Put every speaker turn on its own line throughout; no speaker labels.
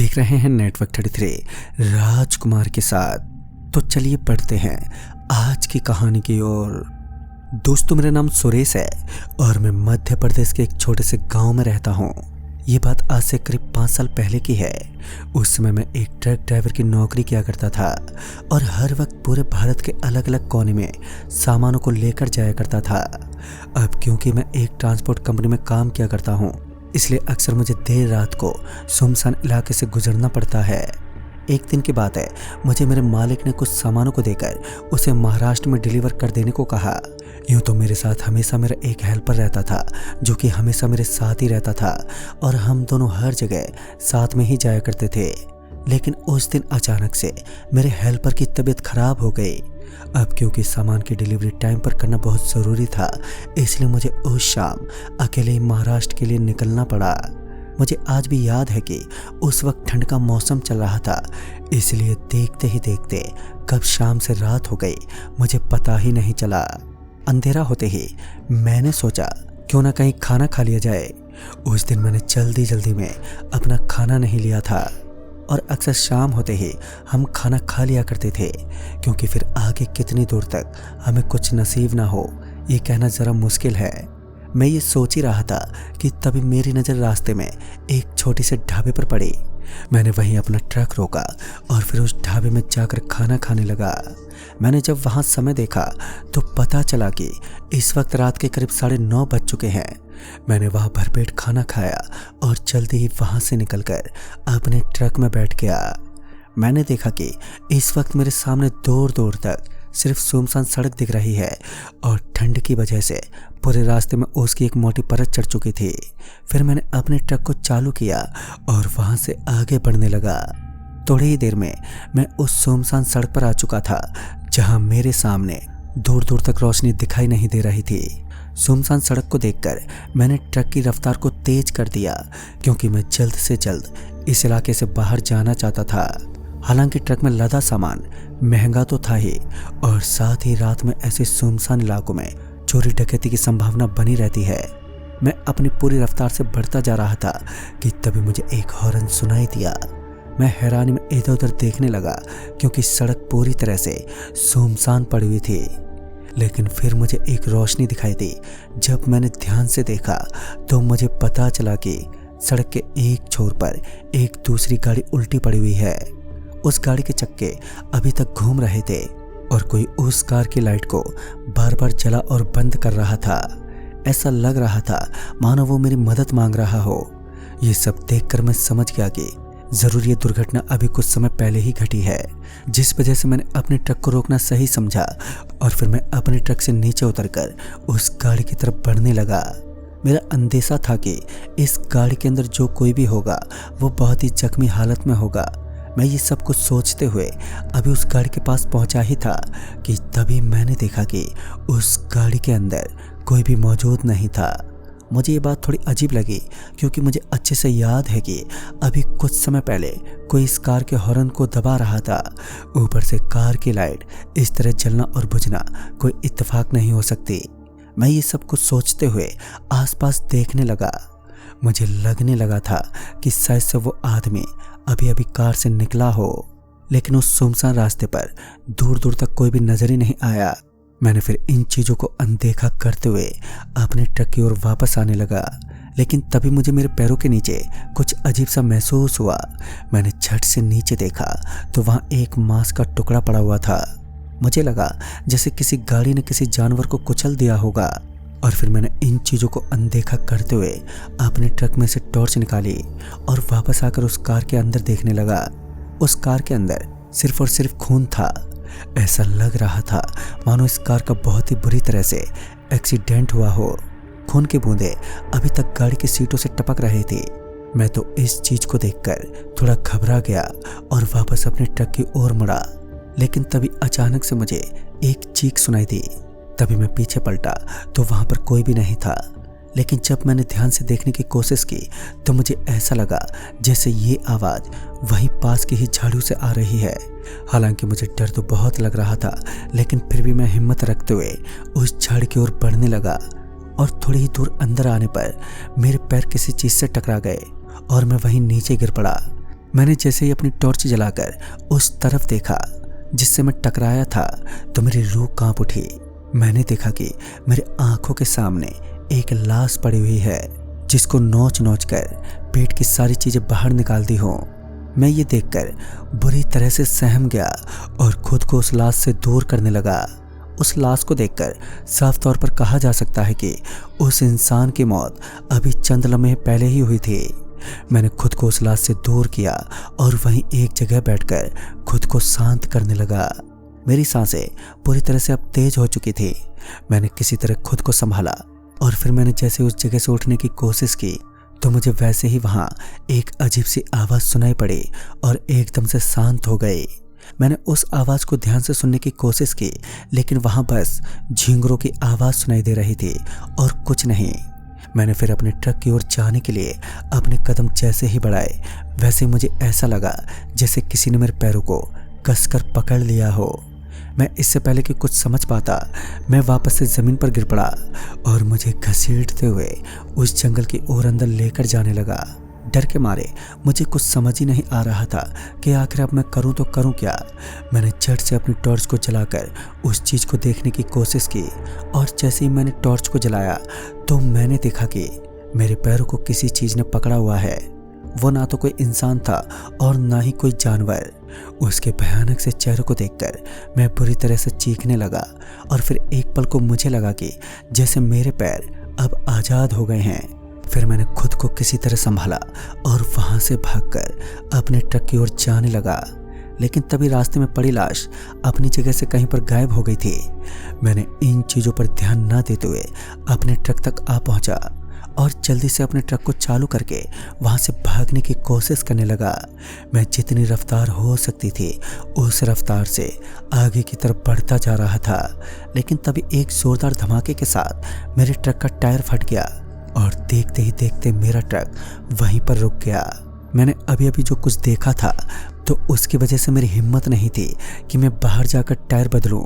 देख रहे हैं नेटवर्क 33 राजकुमार के साथ। तो चलिए पढ़ते हैं आज की कहानी की ओर। दोस्तों, मेरा नाम सुरेश है और मैं मध्य प्रदेश के एक छोटे से गांव में रहता हूं। ये बात आज से करीब 5 साल पहले की है। उस समय मैं एक ट्रक ड्राइवर की नौकरी किया करता था और हर वक्त पूरे भारत के अलग अलग कोने में सामानों को लेकर जाया करता था। अब क्योंकि मैं एक ट्रांसपोर्ट कंपनी में काम किया करता हूँ, इसलिए अक्सर मुझे देर रात को सुनसान इलाके से गुजरना पड़ता है। एक दिन की बात है, मुझे मेरे मालिक ने कुछ सामानों को देकर उसे महाराष्ट्र में डिलीवर कर देने को कहा। यूँ तो मेरे साथ हमेशा मेरा एक हेल्पर रहता था जो कि हमेशा मेरे साथ ही रहता था और हम दोनों हर जगह साथ में ही जाया करते थे। लेकिन उस दिन अचानक से मेरे हेल्पर की तबीयत खराब हो गई। अब क्योंकि सामान की डिलीवरी टाइम पर करना बहुत ज़रूरी था, इसलिए मुझे उस शाम अकेले ही महाराष्ट्र के लिए निकलना पड़ा। मुझे आज भी याद है कि उस वक्त ठंड का मौसम चल रहा था, इसलिए देखते ही देखते कब शाम से रात हो गई मुझे पता ही नहीं चला। अंधेरा होते ही मैंने सोचा क्यों ना कहीं खाना खा लिया जाए। उस दिन मैंने जल्दी में अपना खाना नहीं लिया था और अक्सर शाम होते ही हम खाना खा लिया करते थे, क्योंकि फिर आगे कितनी दूर तक हमें कुछ नसीब ना हो ये कहना ज़रा मुश्किल है। मैं ये सोच ही रहा था कि तभी मेरी नज़र रास्ते में एक छोटी से ढाबे पर पड़ी। मैंने वहीं अपना ट्रक रोका और फिर उस ढाबे में जाकर खाना खाने लगा। मैंने जब वहाँ समय देखा तो पता चला कि इस वक्त रात के करीब 9:30 बज चुके हैं। मैंने वहाँ भरपेट खाना खाया और जल्दी ही वहाँ से निकलकर अपने ट्रक में बैठ गया। मैंने देखा कि इस वक्त मेरे सामने दूर तक सिर्फ सुनसान सड़क दिख रही है और ठंड की वजह से पूरे रास्ते में ओस की एक मोटी परत चढ़ चुकी थी। फिर मैंने अपने ट्रक को चालू किया और वहाँ से आगे बढ़ने लगा। थोड़ी ही देर में मैं उस सुनसान सड़क पर आ चुका था जहाँ मेरे सामने दूर तक रोशनी दिखाई नहीं दे रही थी। सुनसान सड़क को देखकर मैंने ट्रक की रफ्तार को तेज कर दिया, क्योंकि मैं जल्द से जल्द इस इलाके से बाहर जाना चाहता था। हालांकि ट्रक में लदा सामान महंगा तो था ही, और साथ ही रात में ऐसे सुनसान इलाकों में चोरी डकैती की संभावना बनी रहती है। मैं अपनी पूरी रफ्तार से बढ़ता जा रहा था कि तभी मुझे एक हॉर्न सुनाई दिया। मैं हैरानी में इधर उधर देखने लगा, क्योंकि सड़क पूरी तरह से सुनसान पड़ी हुई थी। लेकिन फिर मुझे एक रोशनी दिखाई दी। जब मैंने ध्यान से देखा तो मुझे पता चला कि सड़क के एक छोर पर एक दूसरी गाड़ी उल्टी पड़ी हुई है। उस गाड़ी के चक्के अभी तक घूम रहे थे और कोई उस कार की लाइट को बार बार जला और बंद कर रहा था। ऐसा लग रहा था मानो वो मेरी मदद मांग रहा हो। ये सब देखकर मैं समझ गया कि जरूर ये दुर्घटना अभी कुछ समय पहले ही घटी है, जिस वजह से मैंने अपने ट्रक को रोकना सही समझा और फिर मैं अपने ट्रक से नीचे उतरकर उस गाड़ी की तरफ बढ़ने लगा। मेरा अंदेशा था कि इस गाड़ी के अंदर जो कोई भी होगा वो बहुत ही जख्मी हालत में होगा। मैं ये सब कुछ सोचते हुए अभी उस गाड़ी के पास पहुंचा ही था कि तभी मैंने देखा कि उस गाड़ी के अंदर कोई भी मौजूद नहीं था। मुझे ये बात थोड़ी अजीब लगी, क्योंकि मुझे अच्छे से याद है कि अभी कुछ समय पहले कोई इस कार के हॉर्न को दबा रहा था। ऊपर से कार की लाइट इस तरह जलना और बुझना कोई इत्तेफाक नहीं हो सकती। मैं ये सब कुछ सोचते हुए आसपास देखने लगा। मुझे लगने लगा था कि शायद से वो आदमी अभी कार से निकला हो, लेकिन उस सुनसान रास्ते पर दूर तक कोई भी नजर ही नहीं आया। मैंने फिर इन चीज़ों को अनदेखा करते हुए अपने ट्रक की ओर वापस आने लगा, लेकिन तभी मुझे मेरे पैरों के नीचे कुछ अजीब सा महसूस हुआ। मैंने झट से नीचे देखा तो वहाँ एक मांस का टुकड़ा पड़ा हुआ था। मुझे लगा जैसे किसी गाड़ी ने किसी जानवर को कुचल दिया होगा। और फिर मैंने इन चीज़ों को अनदेखा करते हुए अपने ट्रक में से टॉर्च निकाली और वापस आकर उस कार के अंदर देखने लगा। उस कार के अंदर सिर्फ और सिर्फ खून था। ऐसा लग रहा था मानो इस कार का बहुत ही बुरी तरह से एक्सीडेंट हुआ हो। खून की बूंदें अभी तक गाड़ी की सीटों से टपक रही थी। मैं तो इस चीज को देखकर थोड़ा घबरा गया और वापस अपने ट्रक की ओर मुड़ा। लेकिन तभी अचानक से मुझे एक चीख सुनाई दी। तभी मैं पीछे पलटा तो वहां पर कोई भी नहीं था। लेकिन जब मैंने ध्यान से देखने की कोशिश की तो मुझे ऐसा लगा जैसे ये आवाज़ वहीं पास की ही झाड़ियों से आ रही है। हालांकि मुझे डर तो बहुत लग रहा था, लेकिन फिर भी मैं हिम्मत रखते हुए उस झाड़ी की ओर बढ़ने लगा और थोड़ी ही दूर अंदर आने पर मेरे पैर किसी चीज़ से टकरा गए और मैं वहीं नीचे गिर पड़ा। मैंने जैसे ही अपनी टॉर्च जलाकर उस तरफ देखा जिससे मैं टकराया था तो मेरी रूह कांप उठी। मैंने देखा कि मेरे आंखों के सामने एक लाश पड़ी हुई है जिसको नोच नोच कर पेट की सारी चीजें बाहर निकाल दी हों। मैं ये देखकर बुरी तरह से सहम गया और खुद को उस लाश से दूर करने लगा। उस लाश को देखकर साफ तौर पर कहा जा सकता है कि उस इंसान की मौत अभी चंद लम्हे पहले ही हुई थी। मैंने खुद को उस लाश से दूर किया और वहीं एक जगह बैठकर खुद को शांत करने लगा। मेरी सांसें पूरी तरह से अब तेज हो चुकी थी। मैंने किसी तरह खुद को संभाला और फिर मैंने जैसे उस जगह से उठने की कोशिश की तो मुझे वैसे ही वहां एक अजीब सी आवाज़ सुनाई पड़ी और एकदम से शांत हो गई। मैंने उस आवाज़ को ध्यान से सुनने की कोशिश की लेकिन वहां बस झींगरों की आवाज़ सुनाई दे रही थी और कुछ नहीं। मैंने फिर अपने ट्रक की ओर जाने के लिए अपने कदम जैसे ही बढ़ाए वैसे मुझे ऐसा लगा जैसे किसी ने मेरे पैरों को कसकर पकड़ लिया हो। मैं इससे पहले कि कुछ समझ पाता मैं वापस से ज़मीन पर गिर पड़ा और मुझे घसीटते हुए उस जंगल की ओर अंदर लेकर जाने लगा। डर के मारे मुझे कुछ समझ ही नहीं आ रहा था कि आखिर अब मैं करूं तो करूं क्या। मैंने झट से अपनी टॉर्च को जलाकर उस चीज़ को देखने की कोशिश की और जैसे ही मैंने टॉर्च को जलाया तो मैंने देखा कि मेरे पैरों को किसी चीज़ ने पकड़ा हुआ है। वो ना तो कोई इंसान था और ना ही कोई जानवर। उसके भयानक से चेहरे को देखकर मैं बुरी तरह से चीखने लगा और फिर एक पल को मुझे लगा कि जैसे मेरे पैर अब आज़ाद हो गए हैं। फिर मैंने खुद को किसी तरह संभाला और वहां से भागकर अपने ट्रक की ओर जाने लगा लेकिन तभी रास्ते में पड़ी लाश अपनी जगह से कहीं पर गायब हो गई थी। मैंने इन चीज़ों पर ध्यान न देते हुए अपने ट्रक तक आ पहुंचा और जल्दी से अपने ट्रक को चालू करके वहां से भागने की कोशिश करने लगा। मैं जितनी रफ्तार हो सकती थी उस रफ्तार से आगे की तरफ बढ़ता जा रहा था लेकिन तभी एक जोरदार धमाके के साथ मेरे ट्रक का टायर फट गया और देखते ही देखते मेरा ट्रक वहीं पर रुक गया। मैंने अभी अभी जो कुछ देखा था तो उसकी वजह से मेरी हिम्मत नहीं थी कि मैं बाहर जाकर टायर बदलूं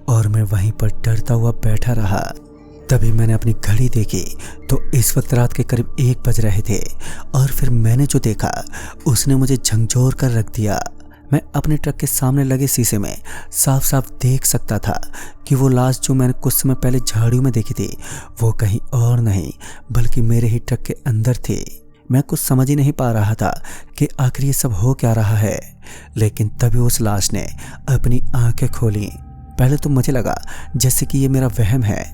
और मैं वहीं पर डरता हुआ बैठा रहा। तभी मैंने अपनी घड़ी देखी तो इस वक्त रात के करीब 1 बज रहे थे और फिर मैंने जो देखा उसने मुझे झंझोर कर रख दिया। मैं अपने ट्रक के सामने लगे शीशे में साफ साफ देख सकता था कि वो लाश जो मैंने कुछ समय पहले झाड़ियों में देखी थी वो कहीं और नहीं बल्कि मेरे ही ट्रक के अंदर थी। मैं कुछ समझ ही नहीं पा रहा था कि आखिर ये सब हो क्या रहा है लेकिन तभी उस लाश ने अपनी आंखें खोली। पहले तो मुझे लगा जैसे कि ये मेरा वहम है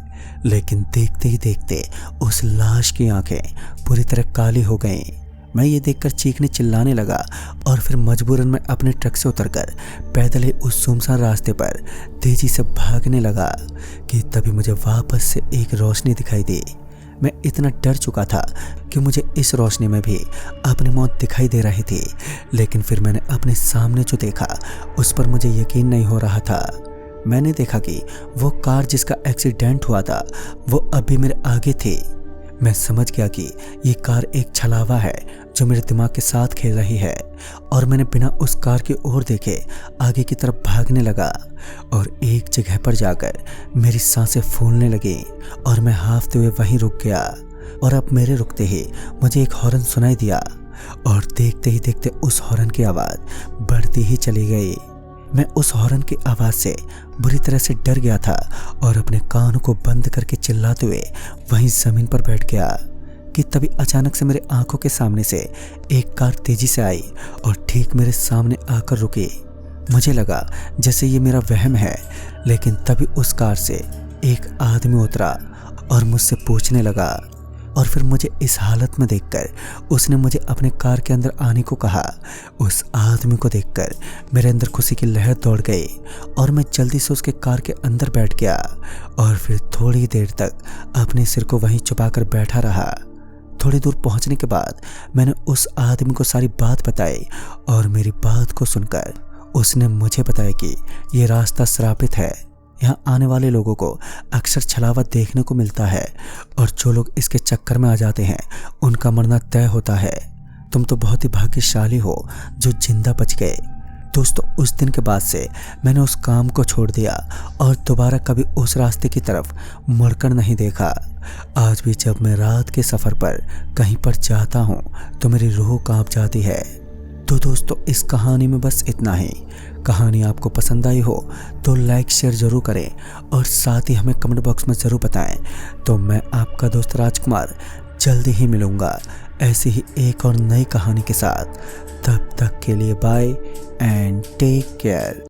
लेकिन देखते ही देखते उस लाश की आंखें पूरी तरह काली हो गईं। मैं ये देखकर चीखने चिल्लाने लगा और फिर मजबूरन मैं अपने ट्रक से उतरकर पैदल ही उस सुनसान रास्ते पर तेजी से भागने लगा कि तभी मुझे वापस से एक रोशनी दिखाई दी। मैं इतना डर चुका था कि मुझे इस रोशनी में भी अपनी मौत दिखाई दे रही थी लेकिन फिर मैंने अपने सामने जो देखा उस पर मुझे यकीन नहीं हो रहा था। मैंने देखा कि वो कार जिसका एक्सीडेंट हुआ था वो अभी मेरे आगे थी। मैं समझ गया कि ये कार एक छलावा है जो मेरे दिमाग के साथ खेल रही है और मैंने बिना उस कार की ओर देखे आगे की तरफ भागने लगा और एक जगह पर जाकर मेरी सांसें फूलने लगी और मैं हांफते हुए वहीं रुक गया। और अब मेरे रुकते ही मुझे एक हॉर्न सुनाई दिया और देखते ही देखते उस हॉर्न की आवाज़ बढ़ती ही चली गई। मैं उस हॉर्न की आवाज़ से बुरी तरह से डर गया था और अपने कानों को बंद करके चिल्लाते हुए वहीं ज़मीन पर बैठ गया कि तभी अचानक से मेरे आंखों के सामने से एक कार तेज़ी से आई और ठीक मेरे सामने आकर रुकी। मुझे लगा जैसे ये मेरा वहम है लेकिन तभी उस कार से एक आदमी उतरा और मुझसे पूछने लगा और फिर मुझे इस हालत में देखकर उसने मुझे अपने कार के अंदर आने को कहा। उस आदमी को देखकर मेरे अंदर खुशी की लहर दौड़ गई और मैं जल्दी से उसके कार के अंदर बैठ गया और फिर थोड़ी देर तक अपने सिर को वहीं छुपाकर बैठा रहा। थोड़ी दूर पहुंचने के बाद मैंने उस आदमी को सारी बात बताई और मेरी बात को सुनकर उसने मुझे बताया कि ये रास्ता श्रापित है। यहाँ आने वाले लोगों को अक्सर छलावा देखने को मिलता है और जो लोग इसके चक्कर में आ जाते हैं उनका मरना तय होता है। तुम तो बहुत ही भाग्यशाली हो जो जिंदा बच गए। दोस्तों, उस दिन के बाद से मैंने उस काम को छोड़ दिया और दोबारा कभी उस रास्ते की तरफ मुड़कर नहीं देखा। आज भी जब मैं रात के सफ़र पर कहीं पर जाता हूँ तो मेरी रूह कांप जाती है। तो दोस्तों इस कहानी में बस इतना ही। कहानी आपको पसंद आई हो तो लाइक शेयर ज़रूर करें और साथ ही हमें कमेंट बॉक्स में ज़रूर बताएं। तो मैं आपका दोस्त राजकुमार जल्दी ही मिलूँगा ऐसी ही एक और नई कहानी के साथ। तब तक के लिए बाय एंड टेक केयर।